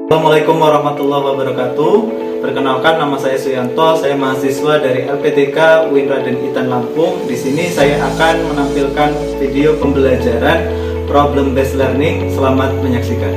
Assalamualaikum warahmatullahi wabarakatuh. Perkenalkan, nama saya Suyanto. Saya mahasiswa dari LPTK UIN Raden Intan Lampung. Di sini saya akan menampilkan video pembelajaran problem based learning. Selamat menyaksikan.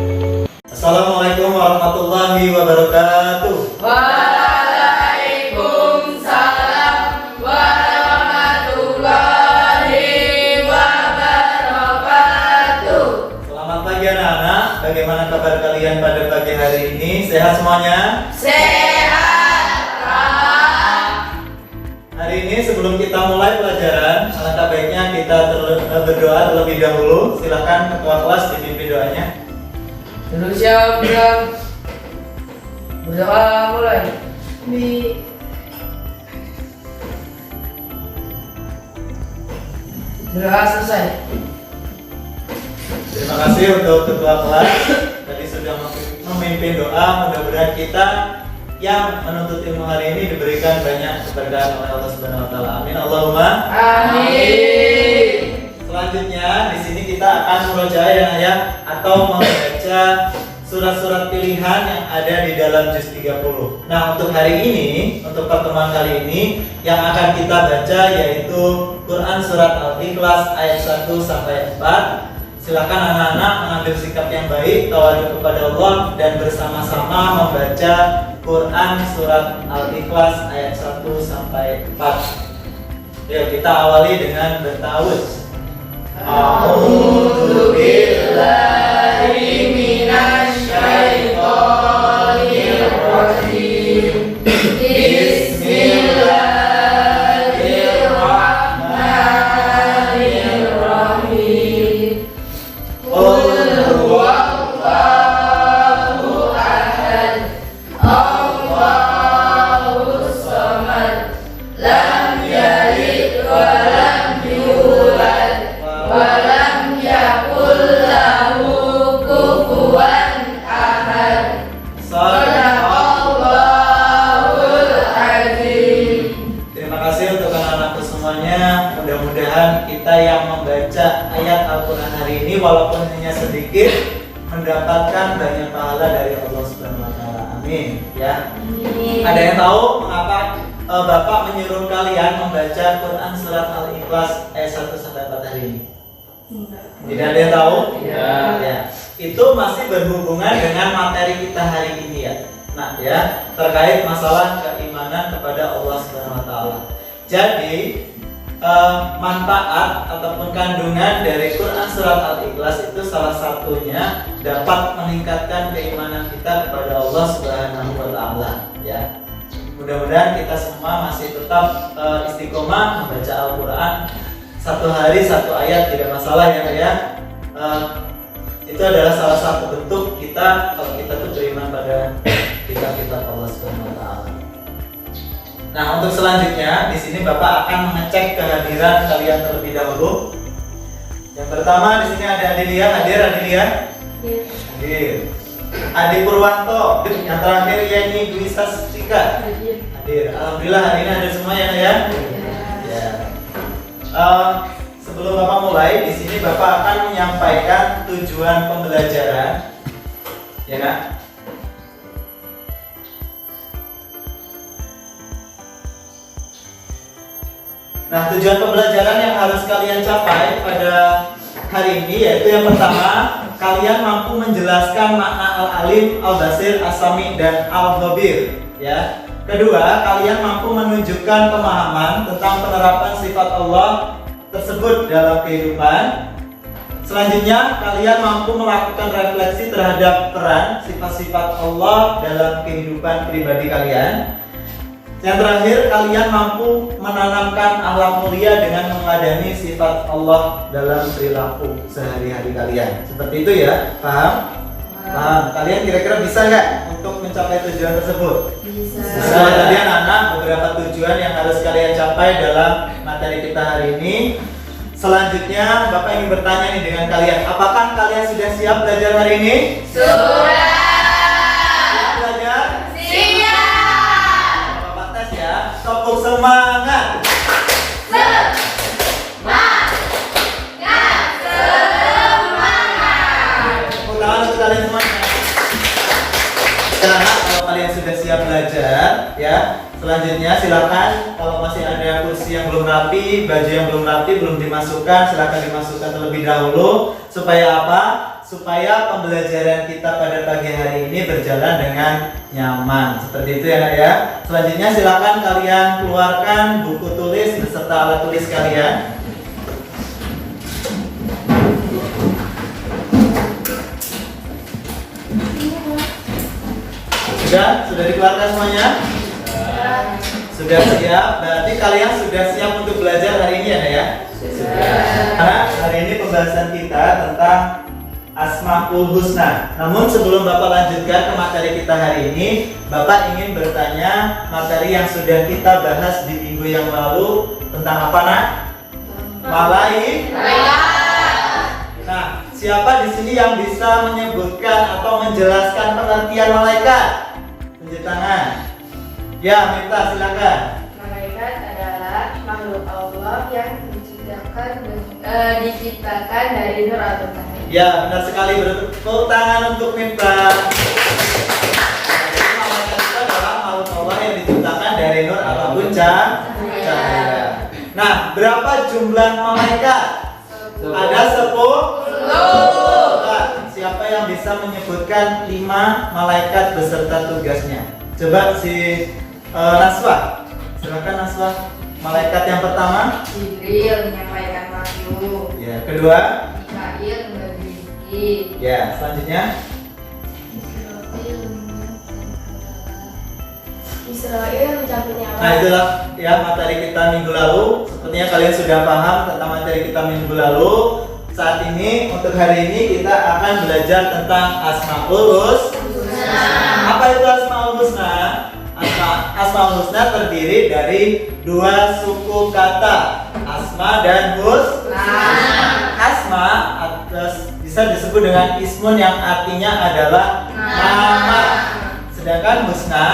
Assalamualaikum warahmatullahi wabarakatuh. Waalaikumsalam warahmatullahi wabarakatuh. Selamat pagi anak-anak. Bagaimana kabar kalian pada pagi hari ini? Sehat semuanya? Sehat, Kak. Hari ini sebelum kita mulai pelajaran, alangkah baiknya kita berdoa terlebih dahulu. Silakan ketua kelas dipimpin doanya. Dulu siap bilang berdoa mulai. Berdoa selesai. Terima kasih untuk ketua kelas tadi sudah memimpin doa. Mudah-mudahan kita yang menuntut ilmu hari ini diberikan banyak keberkahan oleh Allah Subhanahu wa taala. Amin Allahumma. Amin. Selanjutnya di sini kita akan murojaah ya atau membaca surat-surat pilihan yang ada di dalam juz 30. Nah, untuk hari ini, untuk pertemuan kali ini yang akan kita baca yaitu Quran surat Al-Ikhlas ayat 1 sampai 4. Silakan anak-anak mengambil sikap yang baik, tawadhu kepada Allah dan bersama-sama membaca Quran surat Al-Ikhlas ayat 1 sampai 4. Yuk kita awali dengan bertawuz. A'udzu billahi minasy syaithanir rajim. Bismillahirrahmanirrahim. Qul huwallahu ahad. Allahus samad. Lam yalid wa lam yulad. Walam yakul lahu kufuwan ahad. Shadaqallahul azim. Terima kasih untuk anak-anakku semuanya. Mudah-mudahan kita yang membaca ayat Al-Quran hari ini walaupun hanya sedikit mendapatkan banyak pahala dari Allah Subhanahu wa taala. Amin ya. Amin. Ada yang tahu mengapa Bapak menyuruh kalian membaca Quran surat Al-Ikhlas ayat 1 sampai 4 hari ini? Tidak ada yang tahu? Ya. Itu masih berhubungan dengan materi kita hari ini ya. Nah ya, terkait masalah keimanan kepada Allah Subhanahu wa taala. Jadi manfaat ataupun kandungan dari Quran surat Al-Ikhlas itu salah satunya dapat meningkatkan keimanan kita kepada Allah Subhanahu wa taala ya. Mudah-mudahan kita semua masih tetap istiqomah membaca Al-Quran. Satu hari satu ayat tidak masalah ya. Itu adalah salah satu bentuk kita kalau kita tuh beriman pada kitab-kitab Allah Subhanahu wa taala. Nah, untuk selanjutnya di sini Bapak akan mengecek kehadiran kalian terlebih dahulu. Yang pertama di sini ada Adelia, Adelia? Hadir. Adi Purwanto. Yang terakhir Yani Dwi Sastika. Hadir. Alhamdulillah hari ini hadir semua ya. Ya. Sebelum Bapak mulai, di sini Bapak akan menyampaikan tujuan pembelajaran, ya nak? Nah, tujuan pembelajaran yang harus kalian capai pada hari ini yaitu yang pertama, kalian mampu menjelaskan makna Al-Alim, Al-Basir, As-Sami, dan Al-Khabir, ya. Kedua, kalian mampu menunjukkan pemahaman tentang penerapan sifat Allah tersebut dalam kehidupan. Selanjutnya, kalian mampu melakukan refleksi terhadap peran sifat-sifat Allah dalam kehidupan pribadi kalian. Yang terakhir, kalian mampu menanamkan akhlak mulia dengan meneladani sifat Allah dalam perilaku sehari-hari kalian. Seperti itu ya, paham? Paham. Kalian kira-kira bisa nggak untuk mencapai tujuan tersebut? Bisa. Tadi anak-anak beberapa tujuan yang harus kalian capai dalam materi kita hari ini. Selanjutnya Bapak ingin bertanya nih dengan kalian, apakah kalian sudah siap belajar hari ini? Sudah. Siap belajar? Siap. Bapak tes ya. Tepuk semangat. Semangat. Semangat. Tepuk tangan untuk kalian semuanya. Sekarang kalau kalian sudah siap belajar, ya, selanjutnya silakan kalau masih ada kursi yang belum rapi, baju yang belum rapi, belum dimasukkan, silakan dimasukkan terlebih dahulu. Supaya apa? Supaya pembelajaran kita pada pagi hari ini berjalan dengan nyaman. Seperti itu ya, Nak ya. Selanjutnya silakan kalian keluarkan buku tulis beserta alat tulis kalian. Sudah dikeluarkan semuanya? Sudah siap. Berarti kalian sudah siap untuk belajar hari ini ya? Sudah. Karena hari ini pembahasan kita tentang Asmaul Husna. Namun sebelum Bapak lanjutkan ke materi kita hari ini, Bapak ingin bertanya materi yang sudah kita bahas di minggu yang lalu tentang apa, Nak? Nah, siapa di sini yang bisa menyebutkan atau menjelaskan pengertian malaikat? Tunjuk tangan. Ya, Minta silakan. Malaikat adalah makhluk Allah yang diciptakan dari nur atau cahaya. Ya, benar sekali. Bertepuk tangan untuk Minta. Jadi malaikat itu adalah makhluk Allah yang diciptakan dari nur ataupun cahaya. Nah, berapa jumlah malaikat? Ada 10. Siapa yang bisa menyebutkan 5 malaikat beserta tugasnya? Coba si Naswa. Silakan Naswa. Malaikat yang pertama? Jibril menyampaikan wahyu. Ya, kedua? Mikail memberi rezeki. Ya, selanjutnya? Israel mencabut nyawa. Nah, itulah ya materi kita minggu lalu. Sepertinya kalian sudah paham tentang materi kita minggu lalu. Saat ini, untuk hari ini kita akan belajar tentang Asmaul Husna. Apa itu Asmaul Husna? Asmaul Husna terdiri dari 2 suku kata, Asma dan Husna. Asma bisa disebut dengan ismun yang artinya adalah nama. Sedangkan Husna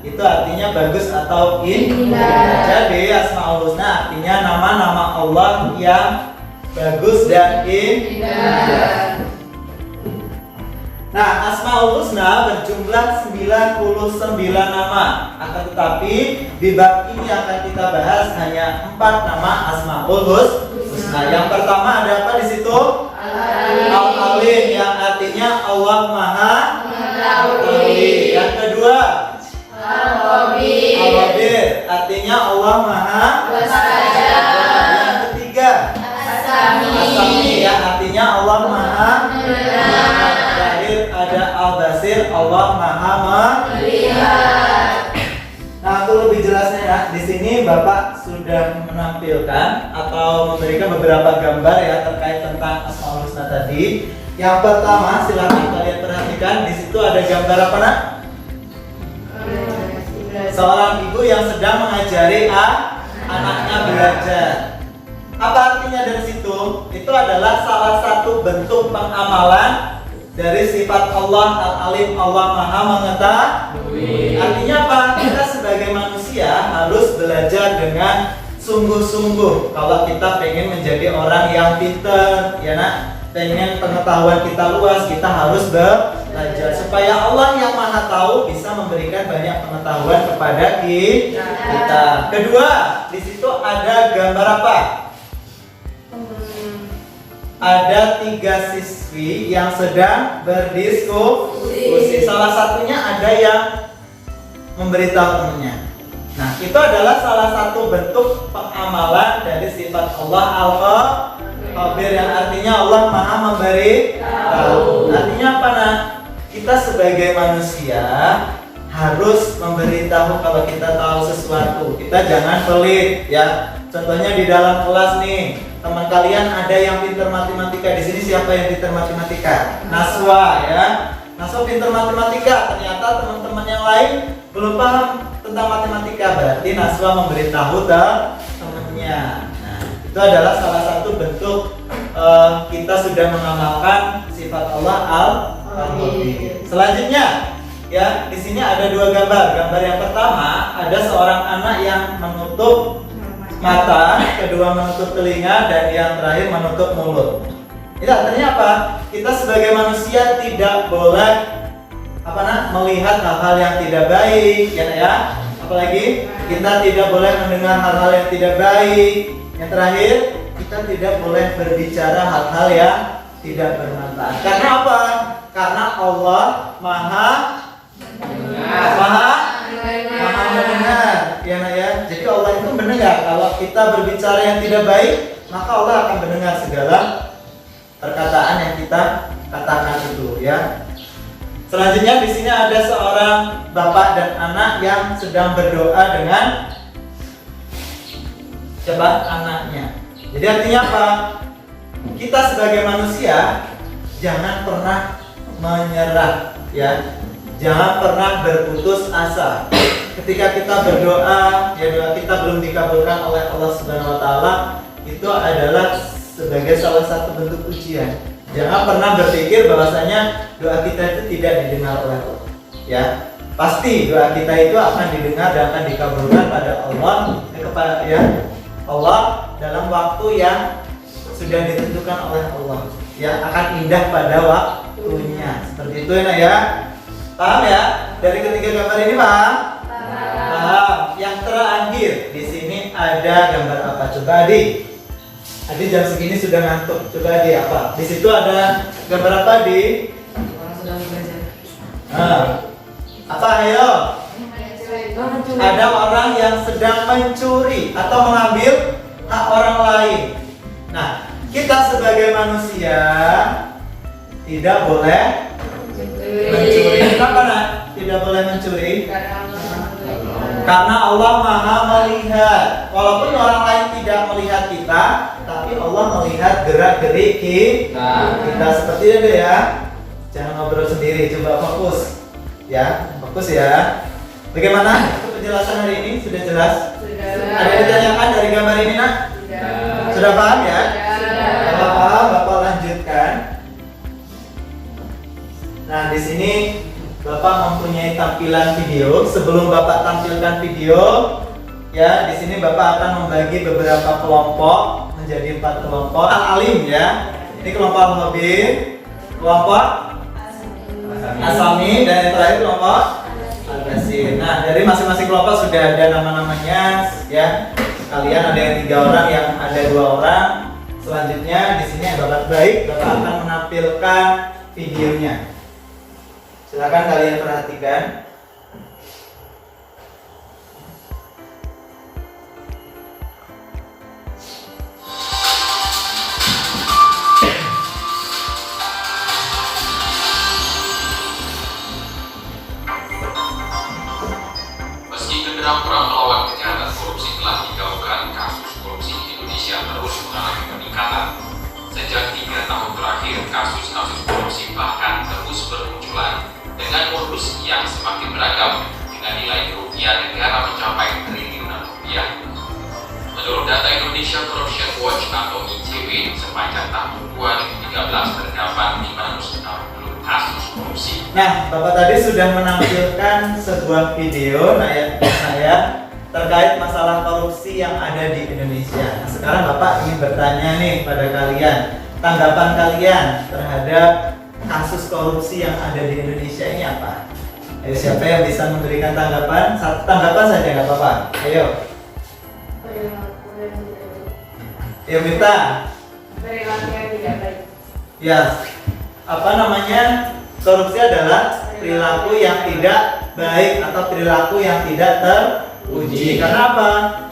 itu artinya bagus atau indah. Jadi Asmaul Husna artinya nama-nama Allah yang bagus dan indah. Nah, Asmaul Husna berjumlah 99 nama. Akan tetapi di bab ini akan kita bahas hanya 4 nama Asmaul Husna. Yang pertama ada apa di situ? Al-Alim yang artinya Allah Maha Mengetahui. Yang kedua, Al-Khabir artinya Allah Maha Bersayap. Yang ketiga, As-Sami yang artinya Allah Maha Mendengar. Terakhir ada Al-Basir, Allah Maha Melihat. Nah, untuk lebih jelasnya ya, di sini Bapak sudah menampilkan atau memberikan beberapa gambar ya terkait tentang Asmaul Husna tadi. Yang pertama, silakan kalian perhatikan di situ ada gambar apa, Nak? Seorang ibu yang sedang mengajari anaknya belajar. Apa artinya dari situ? Itu adalah salah satu bentuk pengamalan dari sifat Allah Al-Alim, Allah Maha Mengetahui. Artinya apa? Kita sebagai manusia harus belajar dengan sungguh-sungguh. Kalau kita pengen menjadi orang yang pintar, ya Nak, pengen pengetahuan kita luas, kita harus belajar supaya Allah yang Maha Tahu bisa memberikan banyak pengetahuan kepada kita. Kedua, di situ ada gambar apa? Ada 3 siswi yang sedang berdiskusi. Salah satunya ada yang memberitahu temannya. Nah, itu adalah salah satu bentuk pengamalan dari sifat Allah Al-Khabir yang artinya Allah Maha memberi tahu. Artinya apa, Nah? Kita sebagai manusia harus memberitahu kalau kita tahu sesuatu. Kita jangan pelit, ya. Contohnya di dalam kelas nih, teman kalian ada yang pintar matematika. Di sini siapa yang pintar matematika? Naswa, ya. Naswa pintar matematika. Ternyata teman-teman yang lain belum paham tentang matematika. Berarti Naswa memberitahu temannya. Nah, itu adalah salah satu bentuk kita sudah mengamalkan sifat Allah Al-Khabir. Selanjutnya, ya, di sini ada 2 gambar. Gambar yang pertama ada seorang anak yang menutup mata, kedua menutup telinga, dan yang terakhir menutup mulut. Itu artinya apa? Kita sebagai manusia tidak boleh melihat hal-hal yang tidak baik, ya nak ya. Apalagi kita tidak boleh mendengar hal-hal yang tidak baik. Yang terakhir, kita tidak boleh berbicara hal-hal yang tidak bermanfaat. Karena apa? Karena Allah maha mendengar, ya nak ya. Jadi Allah itu mendengar. Kalau kita berbicara yang tidak baik, maka Allah akan mendengar segala perkataan yang kita katakan itu, ya. Selanjutnya di sini ada seorang bapak dan anak yang sedang berdoa dengan anaknya. Jadi artinya apa? Kita sebagai manusia jangan pernah menyerah, ya. Jangan pernah berputus asa. Ketika kita berdoa, ya doa kita belum dikabulkan oleh Allah Subhanahu wa taala, itu adalah sebagai salah satu bentuk ujian. Jangan pernah berpikir bahwasanya doa kita itu tidak didengar oleh Allah. Ya, pasti doa kita itu akan didengar dan akan dikabulkan pada Allah, Allah dalam waktu yang sudah ditentukan oleh Allah. Ya, akan indah pada waktunya. Seperti itu ya. Paham ya? Dari ketiga gambar ini paham? Paham. Yang terakhir di sini ada gambar apa? Coba Adi. Adi jam segini sudah ngantuk. Coba Adi apa? Di situ ada gambar apa Adi? Orang sedang belajar. Apa ayo? Ada orang yang sedang mencuri atau mengambil hak orang lain. Nah, kita sebagai manusia tidak boleh mencuri. Kenapa nak? Tidak boleh mencuri. Karena Allah maha melihat. Walaupun orang lain tidak melihat kita, tapi Allah melihat gerak-gerik kita. Seperti itu ya. Jangan ngobrol sendiri, coba fokus. Ya, fokus ya. Bagaimana penjelasan hari ini? Sudah jelas? Ada yang ditanyakan dari gambar ini nak? Sudah paham ya? Kalau paham, Bapak lanjutkan. Nah, di sini Bapak mempunyai tampilan video. Sebelum Bapak tampilkan video, ya, di sini Bapak akan membagi beberapa kelompok menjadi 4 kelompok. Al-alim ya. Ini kelompok al-khabir, kelompok asami, dan yang terakhir kelompok al-basir. Nah, dari masing-masing kelompok sudah ada nama-namanya, ya. Kalian ada yang 3 orang, yang ada 2 orang. Selanjutnya di sini yang Bapak baik, Bapak akan menampilkan videonya. Silakan kalian perhatikan. Meski genderang perang melawan kejahatan korupsi telah digaungkan, kasus korupsi di Indonesia terus mengalami peningkatan. Sejak 3 tahun terakhir, kasus-kasus korupsi bahkan terus bermunculan dengan modus yang semakin beragam, dengan nilai kerugian negara mencapai triliunan rupiah. Menurut data Indonesia Corruption Watch atau ICW, sepanjang tahun 2013 terdapat 560 kasus korupsi. Nah, Bapak tadi sudah menampilkan sebuah video saya terkait masalah korupsi yang ada di Indonesia. Nah, sekarang Bapak ingin bertanya nih pada kalian, tanggapan kalian terhadap kasus korupsi yang ada di Indonesia ini apa? Ayo, siapa yang bisa memberikan tanggapan? Satu tanggapan saja nggak apa-apa. Ayo. Ya, Mita. Perilaku yang tidak baik. Ya, apa namanya? Korupsi adalah perilaku yang tidak baik atau perilaku yang tidak teruji. Karena apa?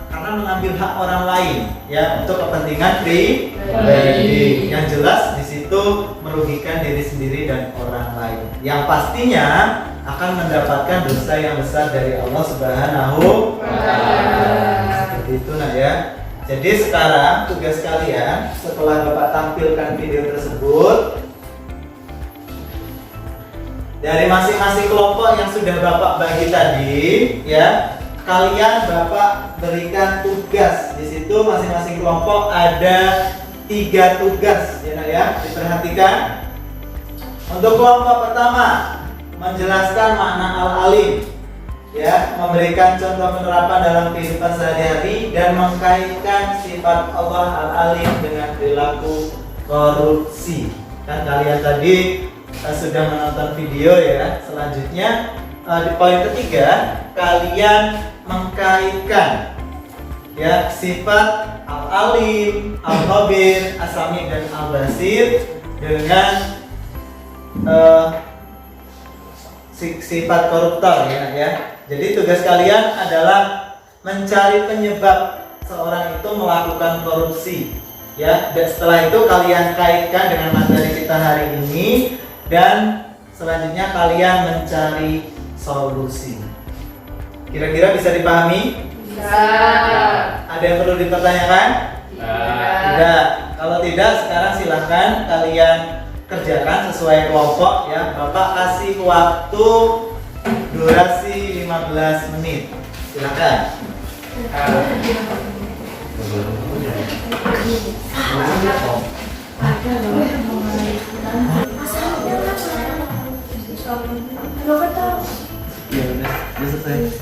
Karena mengambil hak orang lain, ya, untuk kepentingan pribadi. Yang jelas di situ merugikan diri sendiri dan orang lain. Yang pastinya akan mendapatkan dosa yang besar dari Allah Subhanahu wa Ta'ala. Seperti itu nah ya. Jadi sekarang tugas kalian setelah Bapak tampilkan video tersebut, dari masing-masing kelompok yang sudah Bapak bagi tadi, ya, kalian Bapak berikan tugas. Di situ masing-masing kelompok ada 3 tugas, ya, ya. Diperhatikan. Untuk kelompok pertama, menjelaskan makna al-alim, ya, memberikan contoh penerapan dalam kehidupan sehari-hari dan mengkaitkan sifat Allah al-alim dengan perilaku korupsi. Kan kalian tadi sudah menonton video ya. Selanjutnya di poin ketiga, kalian mengkaitkan ya sifat al-alim, al-khabir, as-sami dan al-basir dengan sifat koruptor ya. Jadi tugas kalian adalah mencari penyebab seorang itu melakukan korupsi ya. Dan setelah itu kalian kaitkan dengan materi kita hari ini dan selanjutnya kalian mencari solusi. Kira-kira bisa dipahami? Bisa. Ada yang perlu dipertanyakan? Tidak. Kalau tidak, sekarang silahkan kalian kerjakan sesuai kelompok ya. Bapak kasih waktu durasi 15 menit. Silahkan. Ya udah selesai.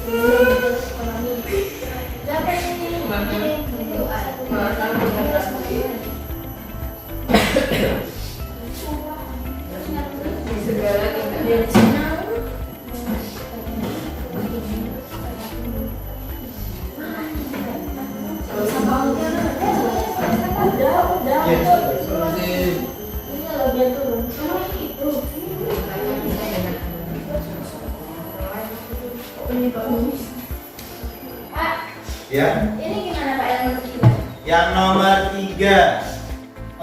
Ya. Ini gimana Pak yang nomor 3? Yang nomor 3.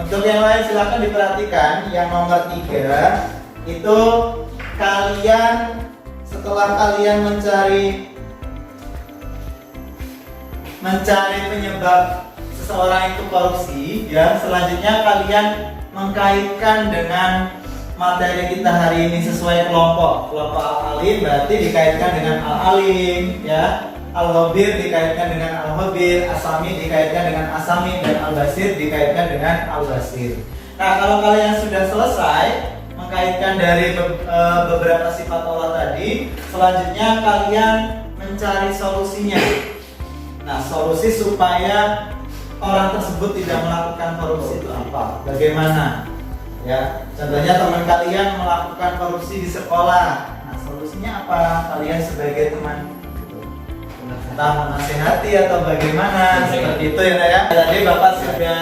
Untuk yang lain silakan diperhatikan. Yang nomor 3 itu kalian setelah kalian mencari penyebab seseorang itu korupsi ya, selanjutnya kalian mengkaitkan dengan materi kita hari ini sesuai kelompok al-alim berarti dikaitkan dengan al-alim ya, al-khabir dikaitkan dengan al-khabir, as-sami dikaitkan dengan as-sami dan al-basir dikaitkan dengan al-basir. Nah, kalau kalian sudah selesai mengkaitkan dari beberapa sifat Allah tadi, selanjutnya kalian mencari solusinya. Nah, solusi supaya orang tersebut tidak melakukan korupsi itu apa? Bagaimana? Ya, contohnya teman kalian melakukan korupsi di sekolah. Nah, solusinya apa? Kalian sebagai teman entah menasihati atau bagaimana, seperti itu ya, Nak, ya. Tadi Bapak sudah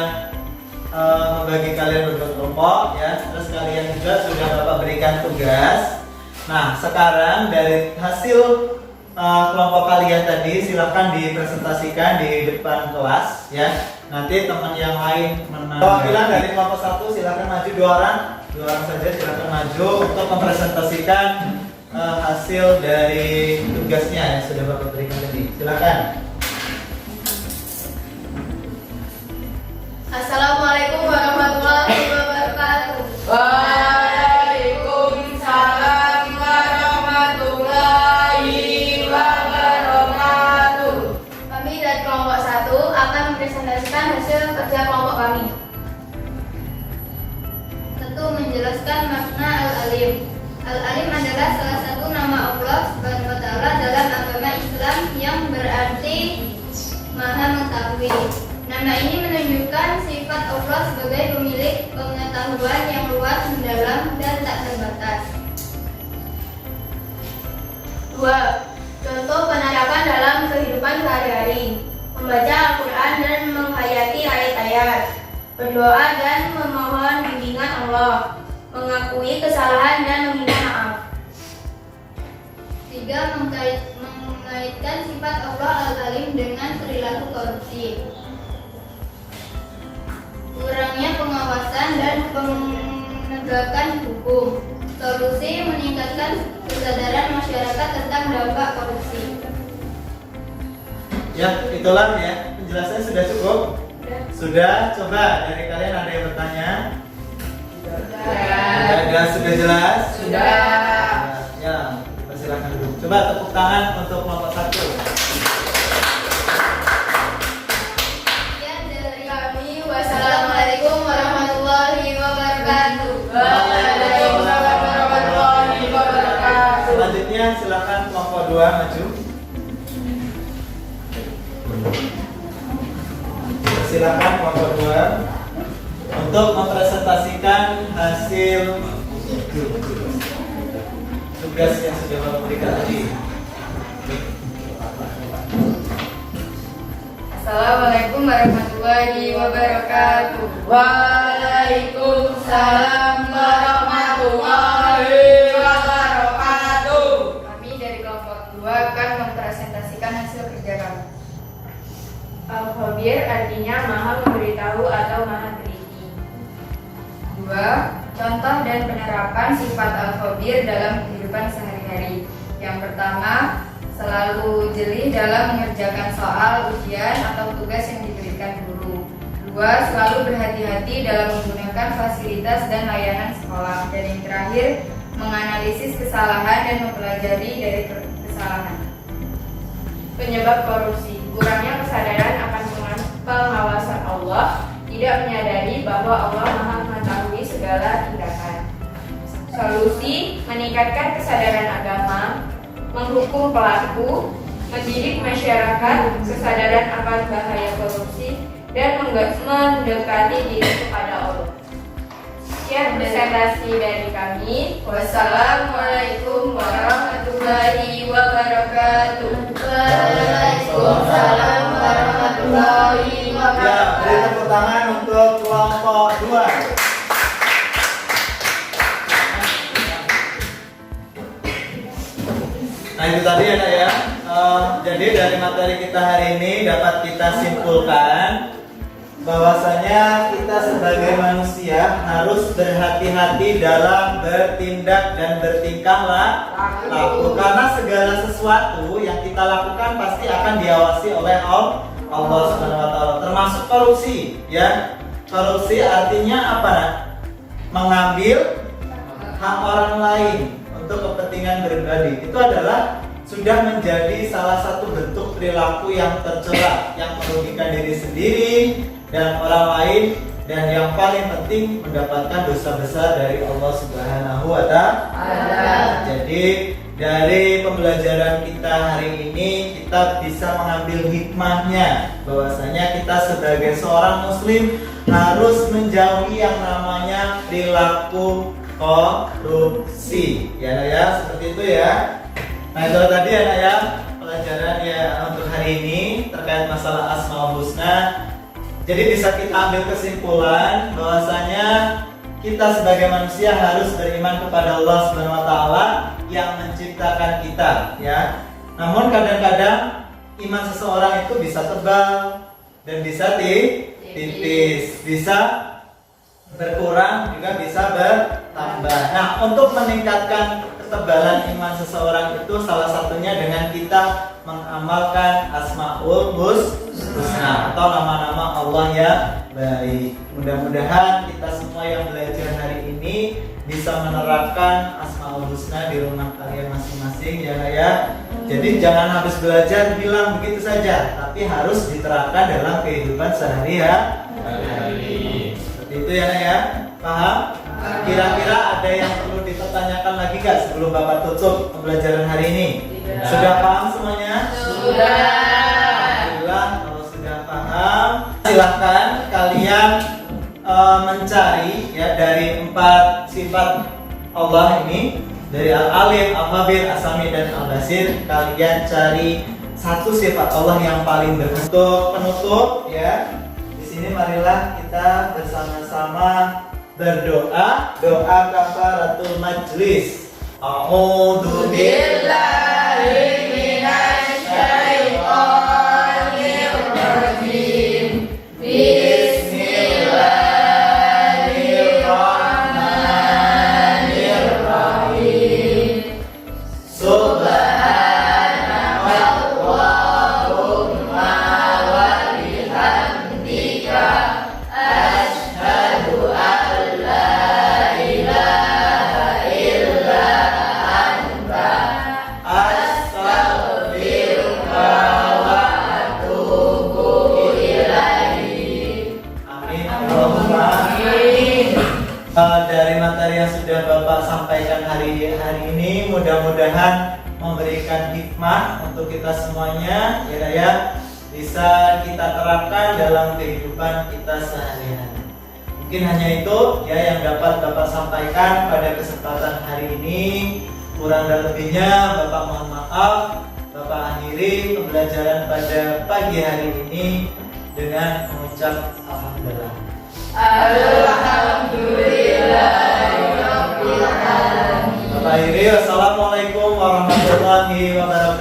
membagi kalian berkelompok ya, terus kalian juga sudah Bapak berikan tugas. Nah, sekarang dari hasil kelompok kalian tadi silakan dipresentasikan di depan kelas ya. Nanti teman yang lain perwakilan dari kelompok 1 silakan maju, 2 orang saja silakan maju untuk mempresentasikan hasil dari tugasnya yang sudah Bapak berikan tadi. Silakan. Assalamualaikum warahmatullahi wabarakatuh. Waalaikumsalam warahmatullahi wabarakatuh. Kami dari kelompok 1 akan mempresentasikan hasil kerja kelompok kami. Tentu menjelaskan makna al-alim. Al-alim adalah salah satu nama Allah Subhanahu wa Ta'ala dalam agama Islam yang berarti Maha Mengetahui. Nama ini menunjukkan sifat Allah sebagai pemilik pengetahuan yang luas, mendalam, dan tak terbatas. 2. Contoh penerapan dalam kehidupan sehari-hari: membaca Al-Quran dan menghayati ayat-ayat, berdoa dan memohon bimbingan Allah, mengakui kesalahan dan meminta maaf. 3. Mengaitkan sifat Allah Al-Alim dengan perilaku korupsi. Kurangnya pengawasan dan penegakan hukum. Solusi: meningkatkan kesadaran masyarakat tentang dampak korupsi. Ya, itulah ya. Penjelasannya sudah cukup? Sudah. Coba dari kalian ada yang bertanya? Sudah jelas? Sudah. Ya, kita silakan dulu. Coba tepuk tangan untuk kelompok 1. Sekian dari kami. Wassalamualaikum warahmatullahi wabarakatuh. Waalaikumsalam warahmatullahi wabarakatuh. Selanjutnya silakan kelompok 2 maju. Silakan kelompok 2 untuk mempresentasikan hasil tugas yang sudah Bapak berikan tadi. Assalamualaikum warahmatullahi wabarakatuh. Waalaikumsalam warahmatullahi wabarakatuh. Kami dari kelompok 2 akan mempresentasikan hasil kerja kami. Al-Khabir artinya maha memberitahu atau maha teliti. 2. Contoh dan penerapan sifat Al-Khabir dalam kehidupan sehari-hari. Yang pertama, selalu jeli dalam mengerjakan soal, ujian, atau tugas yang diberikan guru. 2. Selalu berhati-hati dalam menggunakan fasilitas dan layanan sekolah. Dan yang terakhir, menganalisis kesalahan dan mempelajari dari kesalahan. Penyebab korupsi, kurangnya kesadaran akan pengawasan Allah, tidak menyadari bahwa Allah maha mengetahui segala tindakan. Solusi, meningkatkan kesadaran agama, menghukum pelaku, mendidik masyarakat, kesadaran akan bahaya korupsi, dan mendekati diri kepada Allah. Sekian presentasi dari kami. Wassalamualaikum warahmatullahi wabarakatuh. Waalaikumsalam warahmatullahi Ya, beri wabarakatuh. tepuk tangan untuk kelompok 2. Nah itu tadi ya Nak ya. Jadi dari materi kita hari ini dapat kita simpulkan bahwasanya kita sebagai manusia harus berhati-hati dalam bertindak dan bertingkah laku, karena segala sesuatu yang kita lakukan pasti akan diawasi oleh Allah Subhanahu wa taala, termasuk korupsi ya. Korupsi artinya apa Nak? Mengambil hak orang lain untuk kepentingan pribadi. Itu adalah sudah menjadi salah satu bentuk perilaku yang tercela, yang merugikan diri sendiri dan orang lain, dan yang paling penting mendapatkan dosa besar dari Allah Subhanahu wa taala. Jadi dari pembelajaran kita hari ini kita bisa mengambil hikmahnya bahwasanya kita sebagai seorang muslim harus menjauhi yang namanya perilaku korupsi. Ya, seperti itu ya. Nah itu tadi ya Nak ya, pelajaran ya untuk hari ini terkait masalah Asmaul Husna. Jadi bisa kita ambil kesimpulan bahwasanya kita sebagai manusia harus beriman kepada Allah Subhanahu wa taala yang menciptakan kita ya. Namun kadang-kadang iman seseorang itu bisa tebal dan bisa tipis, bisa berkurang juga bisa bertambah. Nah, untuk meningkatkan ketebalan iman seseorang itu salah satunya dengan kita mengamalkan Asmaul Husna atau nama-nama Allah yang baik. Mudah-mudahan kita semua yang belajar hari ini bisa menerapkan Asmaul Husna di rumah kalian masing-masing ya. Jadi jangan habis belajar bilang begitu saja, tapi harus diterapkan dalam kehidupan sehari-hari. Seperti itu ya. Paham? Kira-kira ada yang perlu dipertanyakan lagi gak sebelum Bapak tutup pembelajaran hari ini? Sudah paham semuanya? Sudah. Alhamdulillah, kalau sudah paham, silahkan kalian mencari ya dari 4 sifat Allah ini, dari Al-Alim, Al-Khabir, As-Sami, dan Al-Basir. Kalian cari satu sifat Allah yang paling berbentuk penutup ya. Di sini marilah kita bersama-sama berdoa, doa kafaratul majlis. A'udzu Billahi minasyaitonir rajim. Bismillahirrahmanirrahim. Subhanallahumma wa bihamdika asyhadu an la ilaha illa anta astaghfiruka wa atubu ilaihi. Amin. Allahumma Amin. Dari materi yang sudah Bapak sampaikan hari ini mudah-mudahan memberikan hikmah untuk kita semuanya ya, bisa kita terapkan dalam kehidupan kita sehari-hari. Mungkin hanya itu ya yang dapat Bapak sampaikan pada kesempatan hari ini. Kurang dan lebihnya Bapak mohon maaf. Bapak akhiri pembelajaran pada pagi hari ini dengan mengucap alhamdulillah. Alhamdulillahirabbil alamin. Bapak akhiri, wassalamualaikum warahmatullahi wabarakatuh.